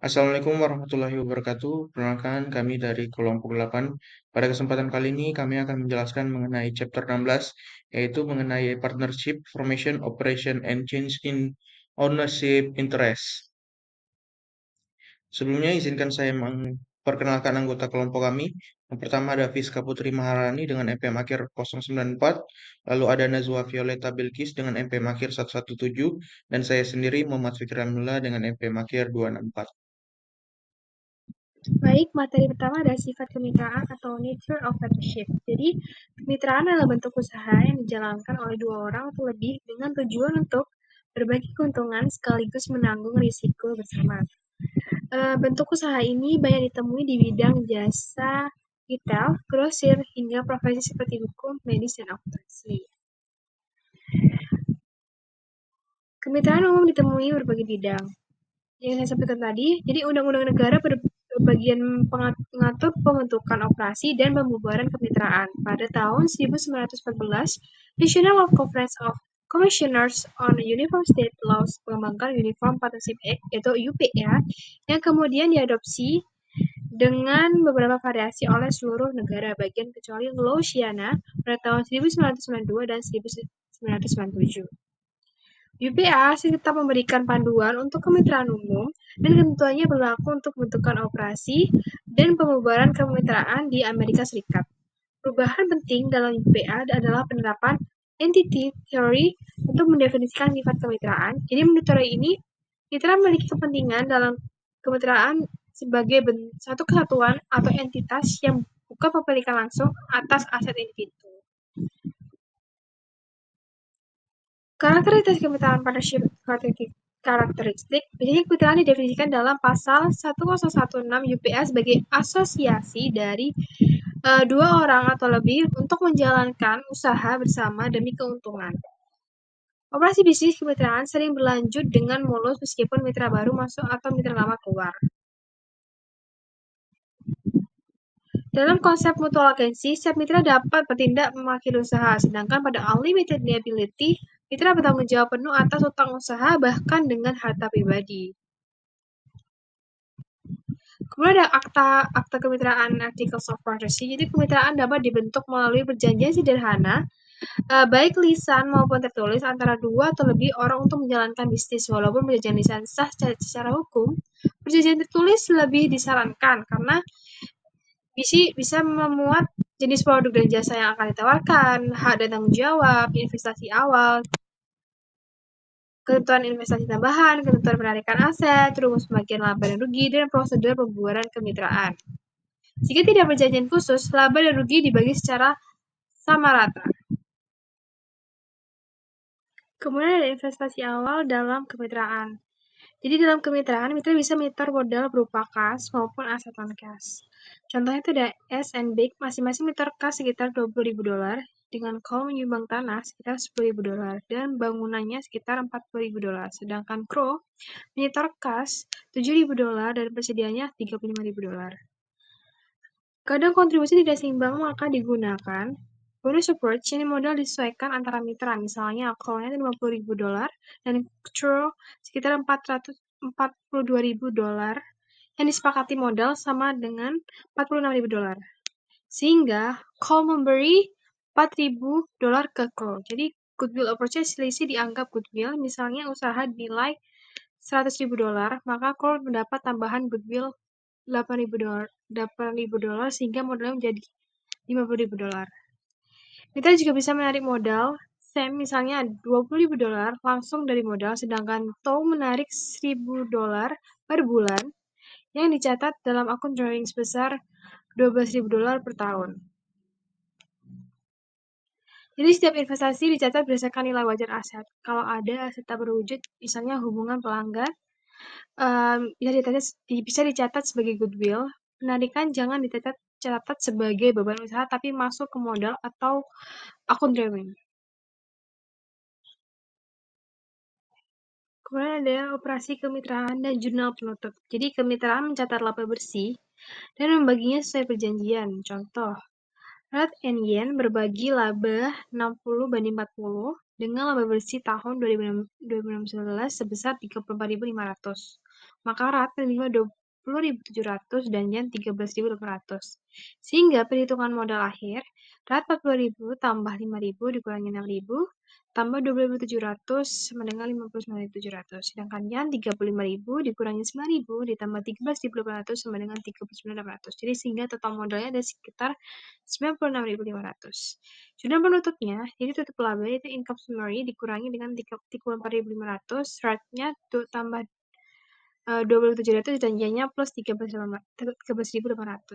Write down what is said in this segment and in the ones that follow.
Assalamualaikum warahmatullahi wabarakatuh. Perkenalkan kami dari kelompok 8. Pada kesempatan kali ini kami akan menjelaskan mengenai chapter 16 yaitu mengenai partnership, formation, operation, and change in ownership interest. Sebelumnya izinkan saya memperkenalkan anggota kelompok kami. Yang pertama ada Fiska Putri Maharani dengan NPM akhir 094, lalu ada Nazwa Violeta Bilkis dengan NPM akhir 117, dan saya sendiri Muhammad Fikri Amnullah dengan NPM akhir 264. Baik, materi pertama adalah sifat kemitraan atau nature of partnership. Jadi, kemitraan adalah bentuk usaha yang dijalankan oleh dua orang atau lebih dengan tujuan untuk berbagi keuntungan sekaligus menanggung risiko bersama. Bentuk usaha ini banyak ditemui di bidang jasa, retail, grosir, hingga profesi seperti hukum, medis, dan akuntansi. Kemitraan umum ditemui berbagai bidang. Yang saya sampaikan tadi, jadi undang-undang negara berbagian mengatur pembentukan operasi dan pembubaran kemitraan. Pada tahun 1914, National Conference of Commissioners on Uniform State Laws mengembangkan Uniform Partnership Act atau UPA yang kemudian diadopsi dengan beberapa variasi oleh seluruh negara bagian kecuali Louisiana pada tahun 1992 dan 1997. UPA tetap memberikan panduan untuk kemitraan umum dan ketentuannya berlaku untuk pembentukan operasi dan pembubaran kemitraan di Amerika Serikat. Perubahan penting dalam UPA adalah penerapan entity theory untuk mendefinisikan sifat kemitraan. Jadi menurut teori ini, mitra memiliki kepentingan dalam kemitraan sebagai satu kesatuan atau entitas yang bukan pemilikan langsung atas aset individu. Karakteristik kemitraan partnership karakteristik, biasanya kemitraan didefinisikan dalam pasal 1016 UPA sebagai asosiasi dari dua orang atau lebih untuk menjalankan usaha bersama demi keuntungan. Operasi bisnis kemitraan sering berlanjut dengan mulus meskipun mitra baru masuk atau mitra lama keluar. Dalam konsep mutual agency, setiap mitra dapat bertindak mewakili usaha, sedangkan pada unlimited liability, mitra bertanggung jawab penuh atas utang usaha bahkan dengan harta pribadi. Kemudian ada akta kemitraan Articles of Partnership. Jadi kemitraan dapat dibentuk melalui perjanjian sederhana, baik lisan maupun tertulis antara dua atau lebih orang untuk menjalankan bisnis. Walaupun perjanjian lisan sah secara hukum, perjanjian tertulis lebih disarankan karena bisa memuat jenis produk dan jasa yang akan ditawarkan, hak dan tanggung jawab, investasi awal, ketentuan investasi tambahan, ketentuan penarikan aset, rumus pembagian laba dan rugi, dan prosedur pembubaran kemitraan. Jika tidak perjanjian khusus, laba dan rugi dibagi secara sama rata. Kemudian ada investasi awal dalam kemitraan. Jadi dalam kemitraan, mitra bisa menyetor modal berupa kas maupun aset non-cash. Contohnya itu ada S and Big, masing-masing menyetor kas sekitar $20.000, dengan Cole menyumbang tanah sekitar $10.000 dan bangunannya sekitar $40.000. Sedangkan Crow menyetor kas $7.000 dan persediaannya $35.000. Kadang kontribusi tidak seimbang maka digunakan bonus approach, ini modal disesuaikan antara mitra, misalnya call-nya $50.000 dan Crow sekitar $42.000 yang disepakati modal sama dengan $46.000. Sehingga call memberi $4.000 ke Crow. Jadi goodwill approach selisih dianggap goodwill, misalnya usaha dinilai $100.000, maka Crow mendapat tambahan goodwill $8.000 sehingga modalnya menjadi $50.000. Mitra juga bisa menarik modal Sam misalnya $20.000 langsung dari modal, sedangkan Tow menarik $1.000 per bulan yang dicatat dalam akun drawing sebesar $12.000 per tahun. Jadi setiap investasi dicatat berdasarkan nilai wajar aset. Kalau ada aset tak berwujud, misalnya hubungan pelanggan, bisa dicatat sebagai goodwill. Penarikan jangan dicatat sebagai beban usaha, tapi masuk ke modal atau akun drawing. Kemudian ada operasi kemitraan dan jurnal penutup. Jadi kemitraan mencatat laba bersih dan membaginya sesuai perjanjian. Contoh, Red and Yen berbagi laba 60/40 dengan laba bersih tahun 2019 sebesar 34.500. maka RAT menerima 20.700 dan YAN 13.800. Sehingga perhitungan modal akhir, RAT 40.000 tambah 5.000 dikurangi 6.000 tambah 20.700 sama dengan 59.700. Sedangkan YAN 35.000 dikurangi 9.000 ditambah 13.800 sama dengan 39.800. Jadi sehingga total modalnya ada sekitar 96.500. Jurnal penutupnya, jadi tutup laba itu income summary dikurangi dengan 34.500, rate-nya tambah 20.700 dan Y-nya plus 13.800.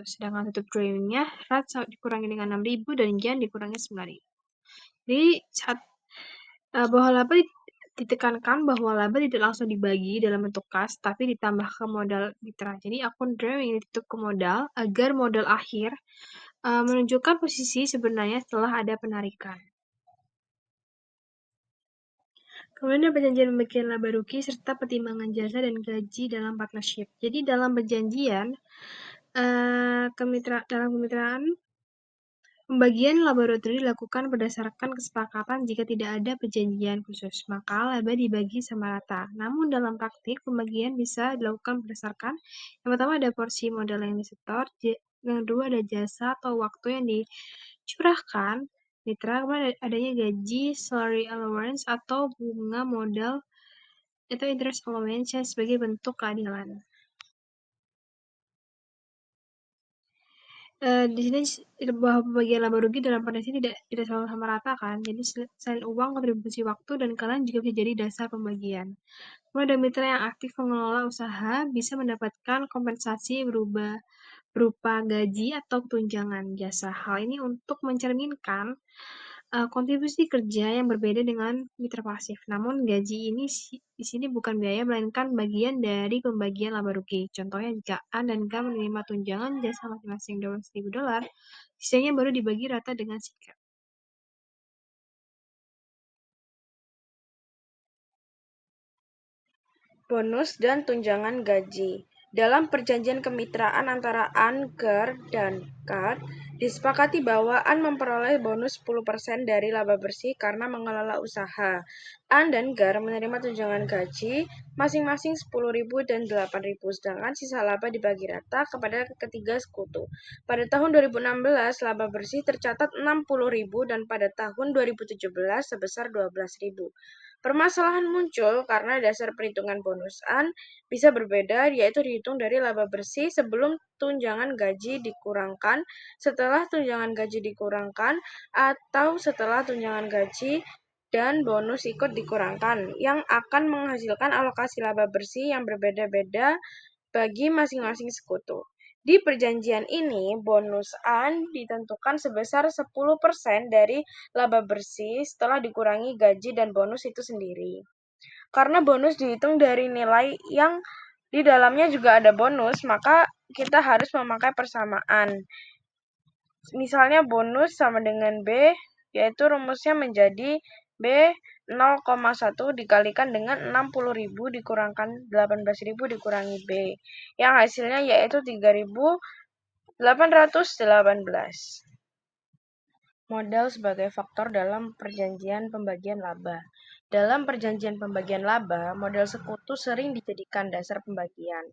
Sedangkan tutup drawing-nya, rate dikurangi dengan 6.000 dan Y dikurangi 9.000. Jadi saat bahwa laba ditekankan bahwa laba tidak langsung dibagi dalam bentuk kas, tapi ditambah ke modal mitra. Jadi akun drawing ditutup ke modal agar modal akhir menunjukkan posisi sebenarnya setelah ada penarikan. Kemudian ada perjanjian pembagian laba rugi serta pertimbangan jasa dan gaji dalam partnership. Jadi dalam perjanjian dalam kemitraan, pembagian laba rugi dilakukan berdasarkan kesepakatan jika tidak ada perjanjian khusus, maka laba dibagi sama rata. Namun dalam praktik, pembagian bisa dilakukan berdasarkan yang pertama ada porsi modal yang disetor, yang kedua ada jasa atau waktu yang dicurahkan, mitra, kemudian adanya gaji, salary allowance, atau bunga modal atau interest allowance sebagai bentuk keadilan. Di sini bahwa pembagian laba rugi dalam partnership tidak selalu sama rata kan. Jadi selain uang, kontribusi waktu dan kalian juga bisa jadi dasar pembagian. Kemudian ada mitra yang aktif mengelola usaha bisa mendapatkan kompensasi berupa gaji atau tunjangan jasa. Hal ini untuk mencerminkan kontribusi kerja yang berbeda dengan mitra pasif. Namun gaji ini di sini bukan biaya melainkan bagian dari pembagian laba rugi. Contohnya jika A dan K menerima tunjangan jasa masing-masing $12.000, sisanya baru dibagi rata dengan si K. Bonus dan tunjangan gaji. Dalam perjanjian kemitraan antara An, Ger, dan Kad, disepakati bahwa An memperoleh bonus 10% dari laba bersih karena mengelola usaha. An dan Ger menerima tunjangan gaji masing-masing 10.000 dan 8.000, sedangkan sisa laba dibagi rata kepada ketiga sekutu. Pada tahun 2016, laba bersih tercatat 60.000 dan pada tahun 2017 sebesar 12.000. Permasalahan muncul karena dasar perhitungan bonus An bisa berbeda, yaitu dihitung dari laba bersih sebelum tunjangan gaji dikurangkan, setelah tunjangan gaji dikurangkan, atau setelah tunjangan gaji dan bonus ikut dikurangkan, yang akan menghasilkan alokasi laba bersih yang berbeda-beda bagi masing-masing sekutu. Di perjanjian ini, bonus An ditentukan sebesar 10% dari laba bersih setelah dikurangi gaji dan bonus itu sendiri. Karena bonus dihitung dari nilai yang di dalamnya juga ada bonus, maka kita harus memakai persamaan. Misalnya bonus sama dengan B, yaitu rumusnya menjadi B 0,1 dikalikan dengan 60.000 dikurangkan 18.000 dikurangi B, yang hasilnya yaitu 3.818. Modal sebagai faktor dalam perjanjian pembagian laba. Dalam perjanjian pembagian laba, modal sekutu sering dijadikan dasar pembagian.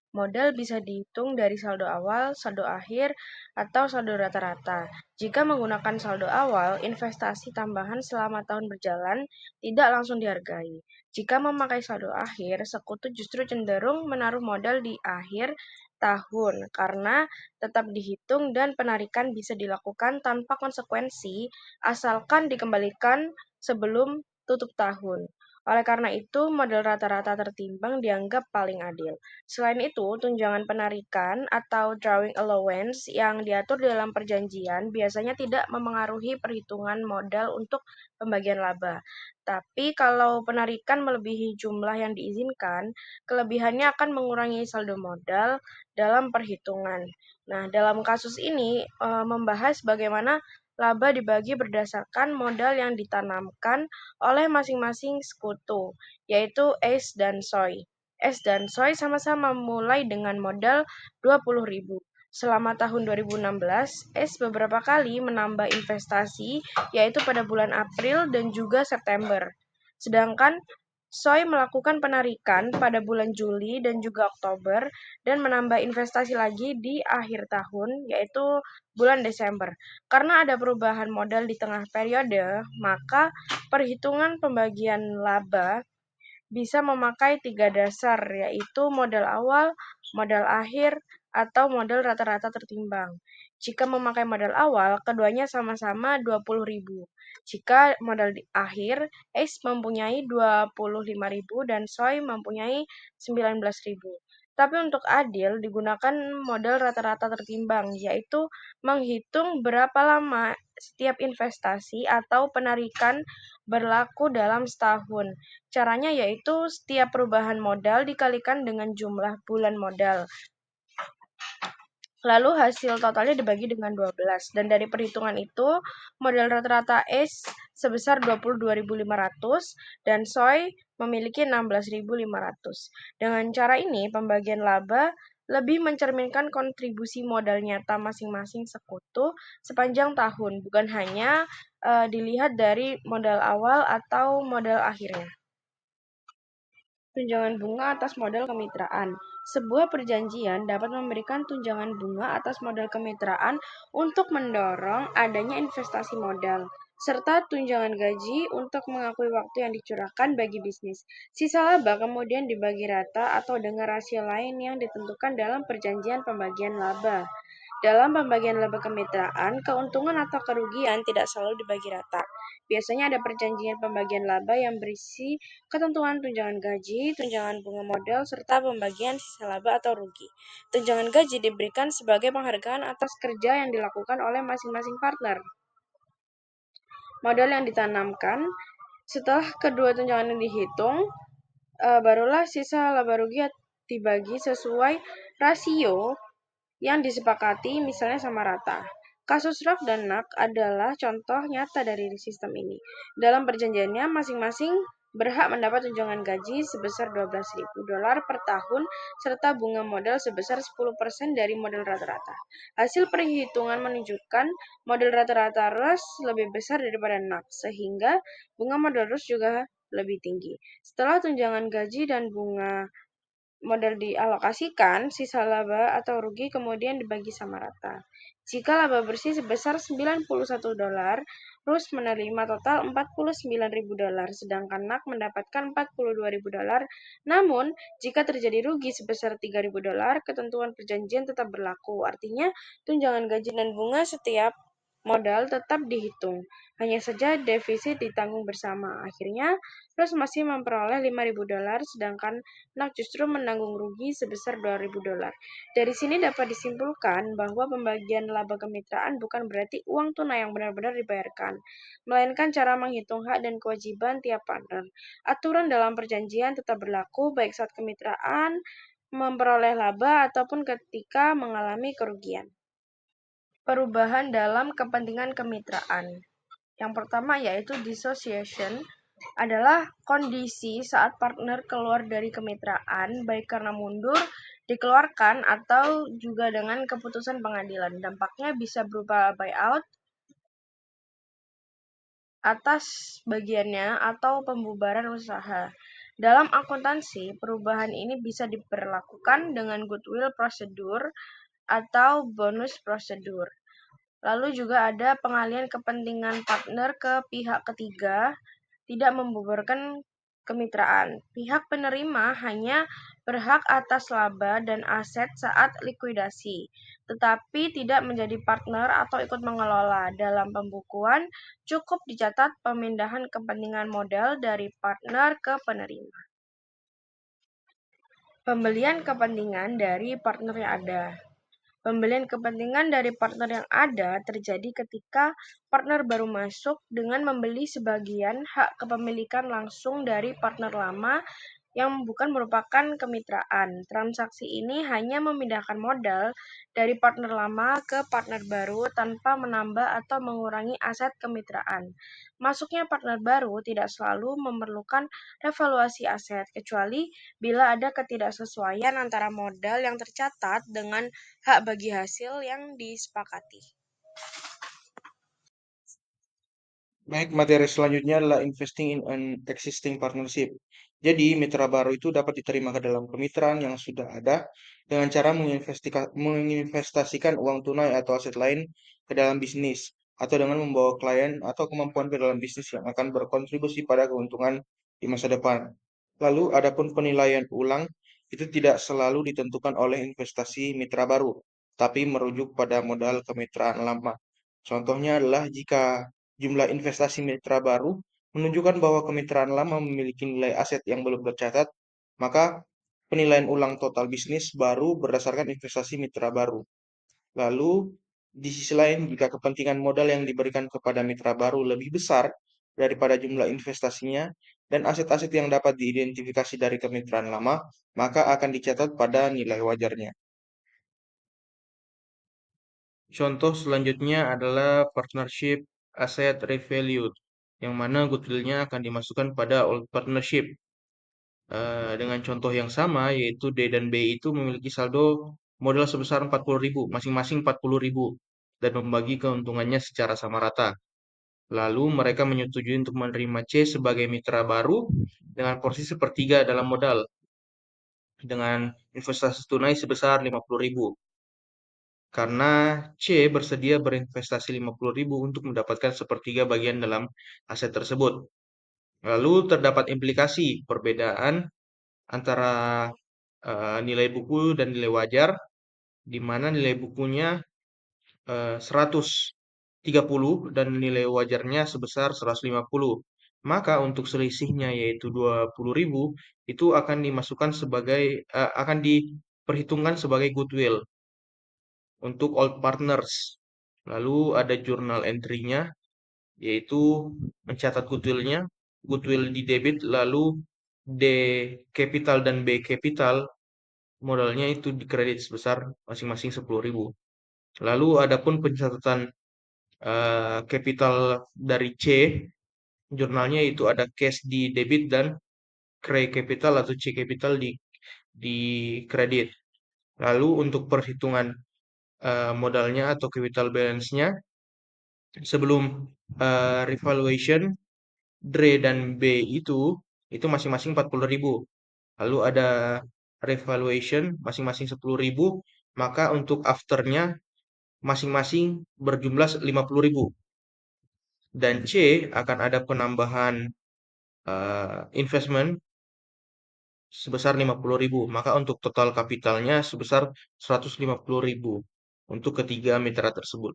Modal bisa dihitung dari saldo awal, saldo akhir, atau saldo rata-rata. Jika menggunakan saldo awal, investasi tambahan selama tahun berjalan tidak langsung dihargai. Jika memakai saldo akhir, sekutu justru cenderung menaruh modal di akhir tahun karena tetap dihitung dan penarikan bisa dilakukan tanpa konsekuensi asalkan dikembalikan sebelum tutup tahun. Oleh karena itu, model rata-rata tertimbang dianggap paling adil. Selain itu, tunjangan penarikan atau drawing allowance yang diatur dalam perjanjian biasanya tidak memengaruhi perhitungan modal untuk pembagian laba. Tapi kalau penarikan melebihi jumlah yang diizinkan, kelebihannya akan mengurangi saldo modal dalam perhitungan. Nah, dalam kasus ini membahas bagaimana laba dibagi berdasarkan modal yang ditanamkan oleh masing-masing sekutu, yaitu Ace dan Soy. Ace dan Soy sama-sama mulai dengan modal 20.000. Selama tahun 2016, Ace beberapa kali menambah investasi, yaitu pada bulan April dan juga September. Sedangkan SOI melakukan penarikan pada bulan Juli dan juga Oktober dan menambah investasi lagi di akhir tahun, yaitu bulan Desember. Karena ada perubahan modal di tengah periode, maka perhitungan pembagian laba bisa memakai 3 dasar, yaitu modal awal, modal akhir, atau modal rata-rata tertimbang. Jika memakai modal awal, keduanya sama-sama 20.000. Jika modal di akhir, ACE mempunyai 25.000 dan SOI mempunyai 19.000. Tapi untuk adil, digunakan modal rata-rata tertimbang, yaitu menghitung berapa lama setiap investasi atau penarikan berlaku dalam setahun. Caranya yaitu setiap perubahan modal dikalikan dengan jumlah bulan modal. Lalu hasil totalnya dibagi dengan 12. Dan dari perhitungan itu, modal rata-rata ACE sebesar 22.500 dan SOI memiliki 16.500. Dengan cara ini, pembagian laba lebih mencerminkan kontribusi modal nyata masing-masing sekutu sepanjang tahun, bukan hanya dilihat dari modal awal atau modal akhirnya. Tunjangan bunga atas modal kemitraan. Sebuah perjanjian dapat memberikan tunjangan bunga atas modal kemitraan untuk mendorong adanya investasi modal, serta tunjangan gaji untuk mengakui waktu yang dicurahkan bagi bisnis. Sisa laba kemudian dibagi rata atau dengan rasio lain yang ditentukan dalam perjanjian pembagian laba. Dalam pembagian laba kemitraan, keuntungan atau kerugian tidak selalu dibagi rata. Biasanya ada perjanjian pembagian laba yang berisi ketentuan tunjangan gaji, tunjangan bunga modal, serta pembagian sisa laba atau rugi. Tunjangan gaji diberikan sebagai penghargaan atas kerja yang dilakukan oleh masing-masing partner. Modal yang ditanamkan, setelah kedua tunjangan ini dihitung, barulah sisa laba rugi dibagi sesuai rasio yang disepakati, misalnya sama rata. Kasus RAF dan NAK adalah contoh nyata dari sistem ini. Dalam perjanjiannya, masing-masing berhak mendapat tunjangan gaji sebesar $12.000 per tahun serta bunga modal sebesar 10% dari modal rata-rata. Hasil perhitungan menunjukkan modal rata-rata RUS lebih besar daripada NAK, sehingga bunga modal RUS juga lebih tinggi. Setelah tunjangan gaji dan bunga modal dialokasikan, sisa laba atau rugi kemudian dibagi sama rata. Jika laba bersih sebesar $91, RUS menerima total $49.000, sedangkan NAK mendapatkan $42.000. Namun, jika terjadi rugi sebesar $3.000, ketentuan perjanjian tetap berlaku. Artinya, tunjangan gaji dan bunga setiap modal tetap dihitung. Hanya saja defisit ditanggung bersama. Akhirnya, RUS masih memperoleh $5.000, sedangkan NAK justru menanggung rugi sebesar $2.000. Dari sini dapat disimpulkan bahwa pembagian laba kemitraan bukan berarti uang tunai yang benar-benar dibayarkan, melainkan cara menghitung hak dan kewajiban tiap partner. Aturan dalam perjanjian tetap berlaku baik saat kemitraan memperoleh laba ataupun ketika mengalami kerugian. Perubahan dalam kepentingan kemitraan. Yang pertama yaitu dissociation adalah kondisi saat partner keluar dari kemitraan, baik karena mundur, dikeluarkan, atau juga dengan keputusan pengadilan. Dampaknya bisa berupa buyout atas bagiannya atau pembubaran usaha. Dalam akuntansi, perubahan ini bisa diperlakukan dengan goodwill prosedur atau bonus prosedur. Lalu juga ada pengalihan kepentingan partner ke pihak ketiga, tidak membubarkan kemitraan. Pihak penerima hanya berhak atas laba dan aset saat likuidasi, tetapi tidak menjadi partner atau ikut mengelola. Dalam pembukuan, cukup dicatat pemindahan kepentingan modal dari partner ke penerima. Pembelian kepentingan dari partner yang ada. Pembelian kepentingan dari partner yang ada terjadi ketika partner baru masuk dengan membeli sebagian hak kepemilikan langsung dari partner lama yang bukan merupakan kemitraan. Transaksi ini hanya memindahkan modal dari partner lama ke partner baru tanpa menambah atau mengurangi aset kemitraan. Masuknya partner baru tidak selalu memerlukan revaluasi aset, kecuali bila ada ketidaksesuaian antara modal yang tercatat dengan hak bagi hasil yang disepakati. Baik, materi selanjutnya adalah investing in an existing partnership. Jadi, mitra baru itu dapat diterima ke dalam kemitraan yang sudah ada dengan cara menginvestasikan uang tunai atau aset lain ke dalam bisnis, atau dengan membawa klien atau kemampuan ke dalam bisnis yang akan berkontribusi pada keuntungan di masa depan. Lalu, adapun penilaian ulang itu tidak selalu ditentukan oleh investasi mitra baru, tapi merujuk pada modal kemitraan lama. Contohnya adalah jika jumlah investasi mitra baru menunjukkan bahwa kemitraan lama memiliki nilai aset yang belum tercatat, maka penilaian ulang total bisnis baru berdasarkan investasi mitra baru. Lalu, di sisi lain, jika kepentingan modal yang diberikan kepada mitra baru lebih besar daripada jumlah investasinya dan aset-aset yang dapat diidentifikasi dari kemitraan lama, maka akan dicatat pada nilai wajarnya. Contoh selanjutnya adalah partnership asset revalued, yang mana goodwill-nya akan dimasukkan pada old partnership. Dengan contoh yang sama, yaitu D dan B itu memiliki saldo modal sebesar 40.000, masing-masing 40.000, dan membagi keuntungannya secara sama rata. Lalu mereka menyetujui untuk menerima C sebagai mitra baru dengan porsi sepertiga dalam modal, dengan investasi tunai sebesar 50.000. Karena C bersedia berinvestasi 50.000 untuk mendapatkan sepertiga bagian dalam aset tersebut. Lalu terdapat implikasi perbedaan antara nilai buku dan nilai wajar, di mana nilai bukunya 130 dan nilai wajarnya sebesar 150. Maka untuk selisihnya yaitu 20.000 itu akan dimasukkan sebagai akan diperhitungkan sebagai goodwill untuk old partners. Lalu ada journal entry-nya yaitu mencatat goodwill-nya, goodwill di debit, lalu D capital dan B capital modalnya itu dikredit sebesar masing-masing 10.000. Lalu adapun pencatatan capital dari C, jurnalnya itu ada cash di debit dan credit capital atau C capital di kredit. Lalu untuk perhitungan modalnya atau capital balance-nya sebelum revaluation DRE dan B itu masing-masing 40.000. Lalu ada revaluation masing-masing 10.000, maka untuk afternya masing-masing berjumlah 50.000. Dan C akan ada penambahan investment sebesar 50.000. Maka untuk total kapitalnya sebesar 150.000 untuk ketiga mitra tersebut.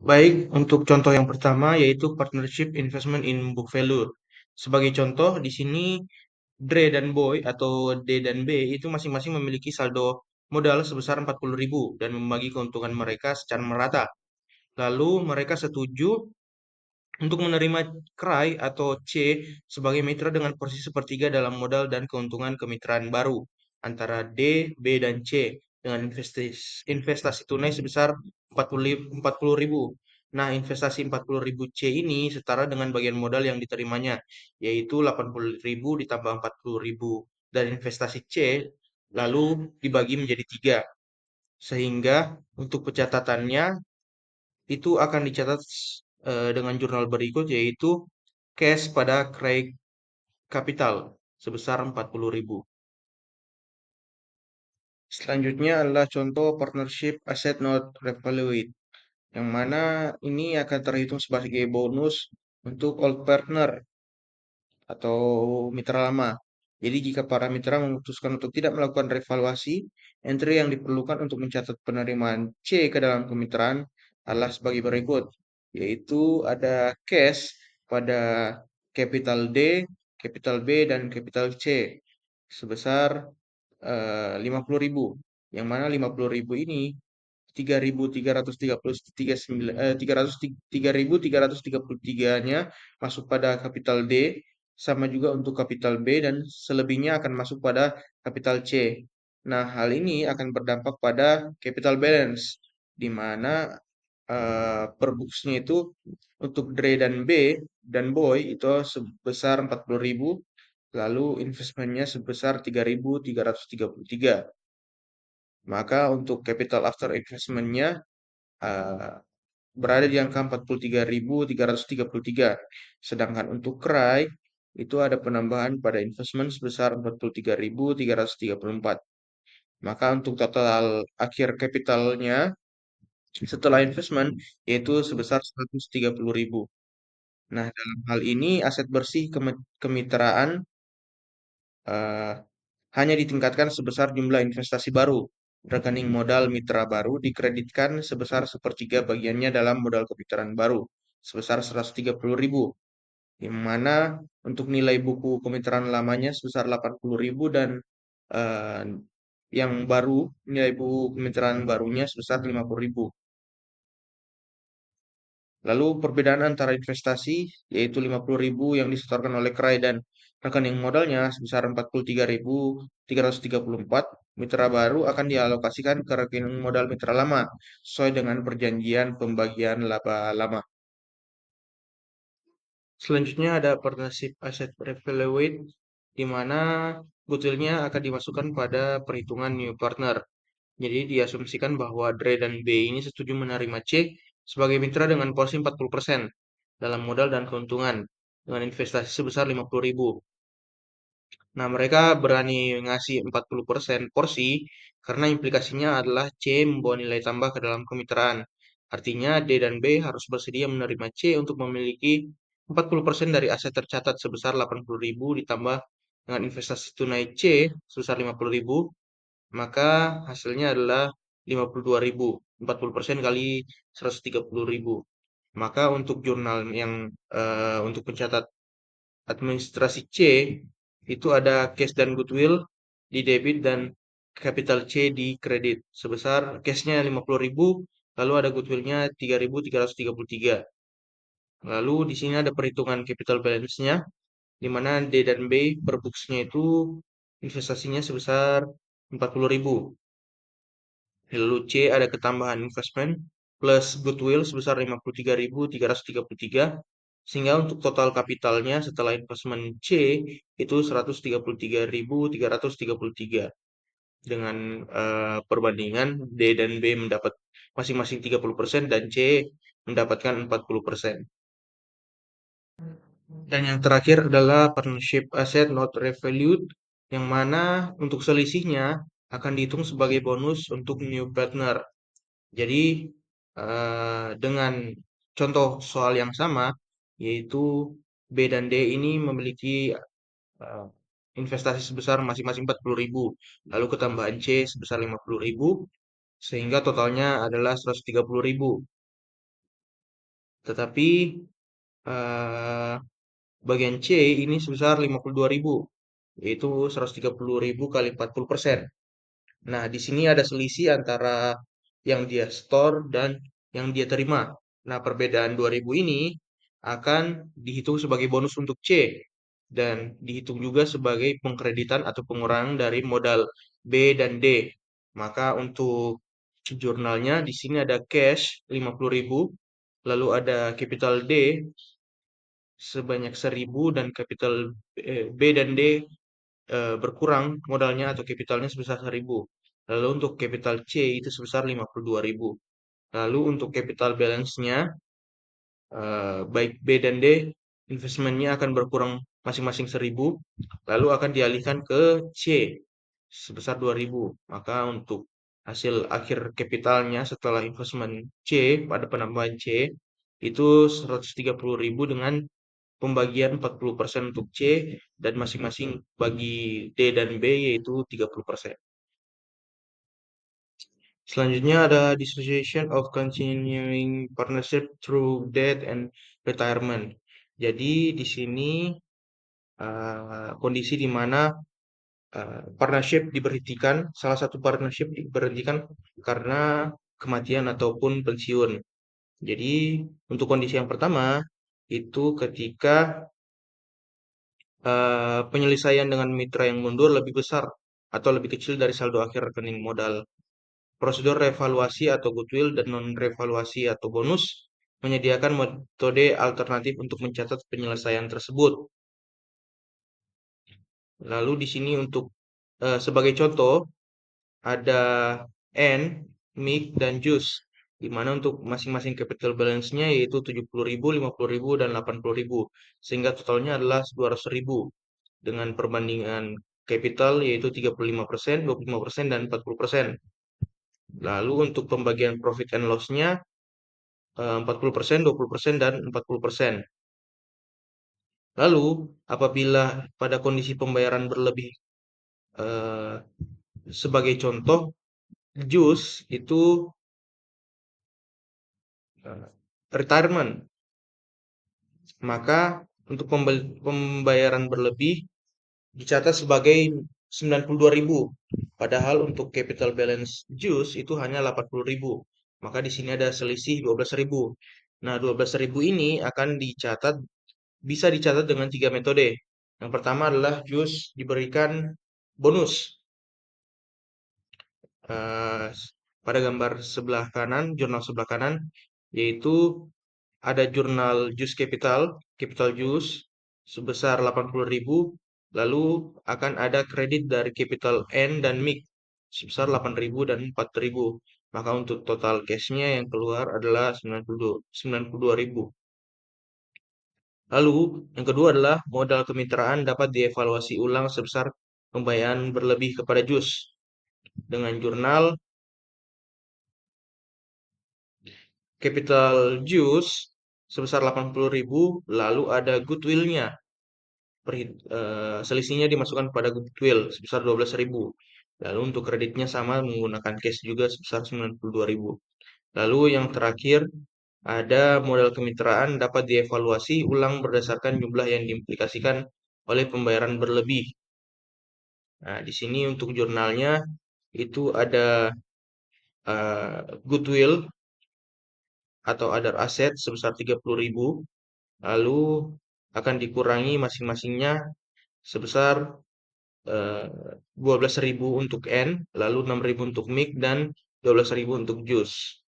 Baik, untuk contoh yang pertama yaitu partnership investment in book value. Sebagai contoh, di sini Dre dan Boy atau D dan B itu masing-masing memiliki saldo modal sebesar 40.000 dan membagi keuntungan mereka secara merata. Lalu mereka setuju untuk menerima KRAI atau C sebagai mitra dengan porsi sepertiga dalam modal dan keuntungan kemitraan baru antara D, B, dan C dengan investasi tunai sebesar 40.000. Nah, investasi 40.000 C ini setara dengan bagian modal yang diterimanya, yaitu 80.000 ditambah 40.000 dan investasi C lalu dibagi menjadi 3. Sehingga untuk pencatatannya itu akan dicatat dengan jurnal berikut yaitu cash pada Craig Capital sebesar 40.000. Selanjutnya adalah contoh partnership asset not revalued, yang mana ini akan terhitung sebagai bonus untuk old partner atau mitra lama. Jadi jika para mitra memutuskan untuk tidak melakukan revaluasi, entry yang diperlukan untuk mencatat penerimaan C ke dalam kemitraan adalah sebagai berikut, yaitu ada cash pada capital D, capital B, dan capital C sebesar 50.000, yang mana 50.000 ini 3.333nya masuk pada kapital D, sama juga untuk kapital B, dan selebihnya akan masuk pada kapital C. Nah, hal ini akan berdampak pada capital balance, di mana per books-nya itu untuk Dre dan B dan Boy itu sebesar 40.000, lalu investmentnya sebesar 3.333. Maka untuk capital after investment-nya berada di angka 43.333. Sedangkan untuk CRY itu ada penambahan pada investment sebesar 43.334. Maka untuk total akhir kapitalnya setelah investment yaitu sebesar 130.000. Nah, dalam hal ini aset bersih kemitraan eh, hanya ditingkatkan sebesar jumlah investasi baru. Rekening modal mitra baru dikreditkan sebesar sepertiga bagiannya dalam modal kemitraan baru, sebesar 130.000. Yang mana untuk nilai buku kemitraan lamanya sebesar 80.000 dan eh, yang baru, nilai buku kemitraan barunya sebesar 50.000. Lalu perbedaan antara investasi yaitu 50.000 yang disetorkan oleh Krai dan rekening modalnya sebesar 43.334, mitra baru akan dialokasikan ke rekening modal mitra lama sesuai dengan perjanjian pembagian laba lama. Selanjutnya ada partnership asset evaluate di mana goodwill-nya akan dimasukkan pada perhitungan new partner. Jadi diasumsikan bahwa Dre dan B ini setuju menerima C sebagai mitra dengan porsi 40% dalam modal dan keuntungan dengan investasi sebesar 50.000. Nah, mereka berani ngasih 40% porsi karena implikasinya adalah C membawa nilai tambah ke dalam kemitraan. Artinya D dan B harus bersedia menerima C untuk memiliki 40% dari aset tercatat sebesar 80.000 ditambah dengan investasi tunai C sebesar 50.000, maka hasilnya adalah 52.000. 40% kali 130.000. Maka untuk jurnal yang untuk pencatat administrasi C itu ada cash dan goodwill di debit dan capital C di kredit sebesar cashnya 50.000, lalu ada goodwillnya 3.333. Lalu di sini ada perhitungan capital balance-nya di mana D dan B per books-nya itu investasinya sebesar 40.000. Lalu C ada ketambahan investment plus goodwill sebesar 53.333 sehingga untuk total kapitalnya setelah investment C itu 133.333 dengan perbandingan D dan B mendapat masing-masing 30% dan C mendapatkan 40%. Dan yang terakhir adalah partnership asset not revalued yang mana untuk selisihnya akan dihitung sebagai bonus untuk new partner. Jadi dengan contoh soal yang sama, yaitu B dan D ini memiliki eh, investasi sebesar masing-masing 40.000, lalu ketambahan C sebesar 50.000, sehingga totalnya adalah 130.000. Tetapi eh, bagian C ini sebesar 52.000, yaitu 130.000 kali 40%. Nah, di sini ada selisih antara yang dia store dan yang dia terima. Nah, perbedaan 2.000 ini akan dihitung sebagai bonus untuk C dan dihitung juga sebagai pengkreditan atau pengurangan dari modal B dan D. Maka untuk jurnalnya di sini ada cash 50.000, lalu ada capital D sebanyak 1.000 dan capital B dan D berkurang modalnya atau kapitalnya sebesar 1.000. Lalu untuk capital C itu sebesar 52.000. Lalu untuk capital balance-nya, baik B dan D, investmentnya akan berkurang masing-masing 1.000, lalu akan dialihkan ke C sebesar 2.000. Maka untuk hasil akhir kapitalnya setelah investment C pada penambahan C itu 130.000 dengan pembagian 40% untuk C dan masing-masing bagi D dan B yaitu 30%. Selanjutnya ada dissociation of continuing partnership through death and retirement. Jadi di sini kondisi di mana partnership diberhentikan, salah satu partnership diberhentikan karena kematian ataupun pensiun. Jadi untuk kondisi yang pertama itu ketika penyelesaian dengan mitra yang mundur lebih besar atau lebih kecil dari saldo akhir rekening modal. Prosedur revaluasi atau goodwill dan non-revaluasi atau bonus menyediakan metode alternatif untuk mencatat penyelesaian tersebut. Lalu di sini untuk sebagai contoh ada N, Mick, dan Jus. di mana untuk masing-masing capital balance-nya yaitu 70.000, 50.000, dan 80.000, sehingga totalnya adalah 200.000 dengan perbandingan capital yaitu 35%, 25%, dan 40%. Lalu untuk pembagian profit and loss-nya 40%, 20%, dan 40%. Lalu apabila pada kondisi pembayaran berlebih, eh, sebagai contoh, JUS itu eh, retirement, maka untuk pembayaran berlebih dicatat sebagai 92.000. Padahal untuk capital balance JUS itu hanya 80.000. Maka di sini ada selisih 12.000. Nah, 12.000 ini akan bisa dicatat dengan tiga metode. Yang pertama adalah JUS diberikan bonus. Eh, Pada gambar sebelah kanan, jurnal sebelah kanan, yaitu ada jurnal JUS Capital JUS sebesar 80.000, lalu akan ada kredit dari Capital N dan MIC sebesar 8.000 dan 4.000. Maka untuk total cash-nya yang keluar adalah 92.000. Lalu, yang kedua adalah modal kemitraan dapat dievaluasi ulang sebesar pembayaran berlebih kepada JUS dengan jurnal Capital JUS sebesar 80.000, lalu ada goodwill-nya. Selisihnya dimasukkan pada goodwill sebesar 12.000. Lalu untuk kreditnya sama menggunakan cash juga sebesar 92.000. Lalu yang terakhir ada modal kemitraan dapat dievaluasi ulang berdasarkan jumlah yang diimplikasikan oleh pembayaran berlebih. Nah, di sini untuk jurnalnya itu ada goodwill atau other asset sebesar 30.000, lalu akan dikurangi masing-masingnya sebesar 12.000 untuk N, lalu 6.000 untuk MIC, dan 12.000 untuk JUS.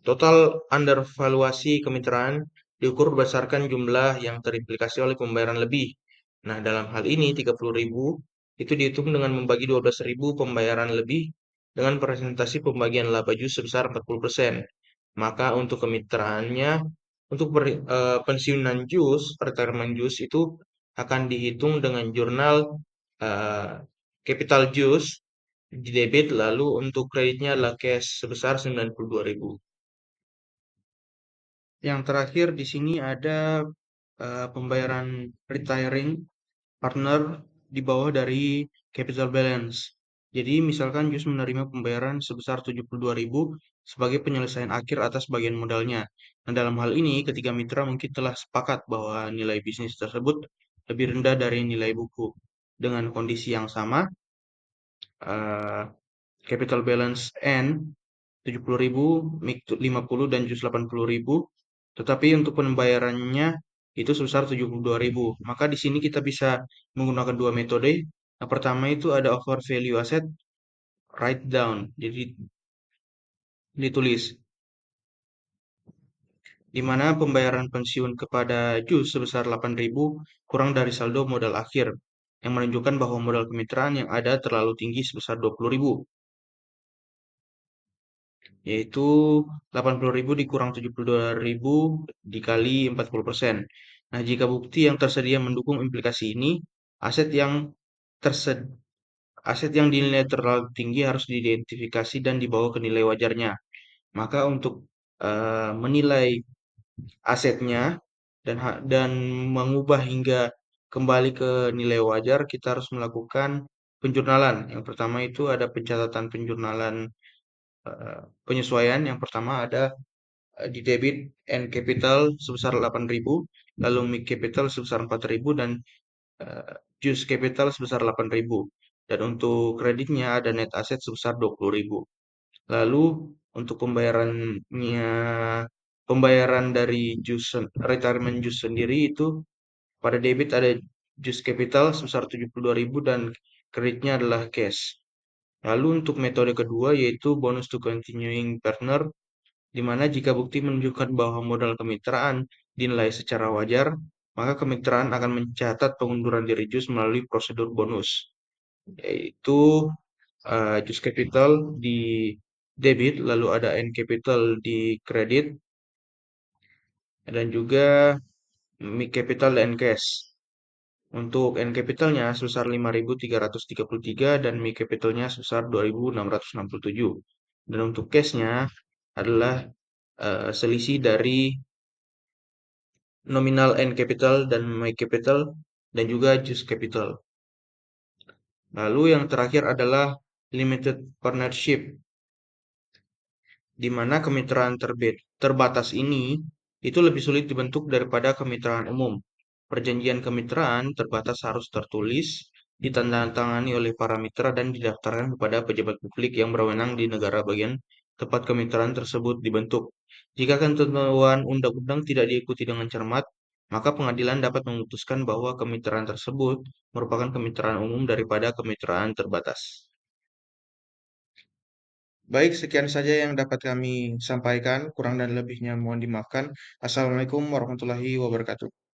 Total undervaluasi kemitraan diukur berdasarkan jumlah yang terimplikasi oleh pembayaran lebih. Nah, dalam hal ini 30.000 itu dihitung dengan membagi 12.000 pembayaran lebih dengan presentasi pembagian laba JUS sebesar 40%. Maka untuk kemitraannya, untuk pensiunan JUS, retirement JUS itu akan dihitung dengan jurnal eh, capital JUS di debit, lalu untuk kreditnya adalah cash sebesar 92.000. Yang terakhir di sini ada pembayaran retiring partner di bawah dari capital balance. Jadi misalkan JUS menerima pembayaran sebesar 72.000 sebagai penyelesaian akhir atas bagian modalnya. Nah, dalam hal ini ketiga mitra mungkin telah sepakat bahwa nilai bisnis tersebut lebih rendah dari nilai buku. Dengan kondisi yang sama, eh, capital balance N 70.000, MIC 50, dan JUS 80.000. Tetapi untuk pembayarannya itu sebesar 72.000. Maka di sini kita bisa menggunakan dua metode. Yang pertama itu ada over value asset, write down. Jadi ditulis di mana pembayaran pensiun kepada JUS sebesar 8.000 kurang dari saldo modal akhir yang menunjukkan bahwa modal kemitraan yang ada terlalu tinggi sebesar 20.000, yaitu 80.000 dikurang 72.000 dikali 40%. Nah, jika bukti yang tersedia mendukung implikasi ini, aset yang tersed aset yang dinilai terlalu tinggi harus diidentifikasi dan dibawa ke nilai wajarnya. Maka untuk menilai asetnya dan mengubah hingga kembali ke nilai wajar, kita harus melakukan penjurnalan. Yang pertama itu ada pencatatan penjurnalan penyesuaian. Yang pertama ada di debit and capital sebesar 8.000, lalu MIC capital sebesar 4.000, dan JUS capital sebesar 8.000. Dan untuk kreditnya ada net asset sebesar 20.000. Lalu untuk pembayaran dari retirement JUS sendiri itu pada debit ada JUS capital sebesar 72.000 dan kreditnya adalah cash. Lalu untuk metode kedua yaitu bonus to continuing partner, di mana jika bukti menunjukkan bahwa modal kemitraan dinilai secara wajar, maka kemitraan akan mencatat pengunduran diri JUS melalui prosedur bonus, yaitu JUS Capital debit, lalu ada N capital di kredit, dan juga Mi capital dan cash. Untuk N capitalnya sebesar 5.333 dan Mi capitalnya sebesar 2.667. Dan untuk cashnya adalah selisih dari nominal N capital dan My capital dan juga Just capital. Lalu yang terakhir adalah limited partnership, di mana kemitraan terbatas ini itu lebih sulit dibentuk daripada kemitraan umum. Perjanjian kemitraan terbatas harus tertulis, ditandatangani oleh para mitra dan didaftarkan kepada pejabat publik yang berwenang di negara bagian tempat kemitraan tersebut dibentuk. Jika ketentuan undang-undang tidak diikuti dengan cermat, maka pengadilan dapat memutuskan bahwa kemitraan tersebut merupakan kemitraan umum daripada kemitraan terbatas. Baik, sekian saja yang dapat kami sampaikan. Kurang dan lebihnya mohon dimaafkan. Assalamualaikum warahmatullahi wabarakatuh.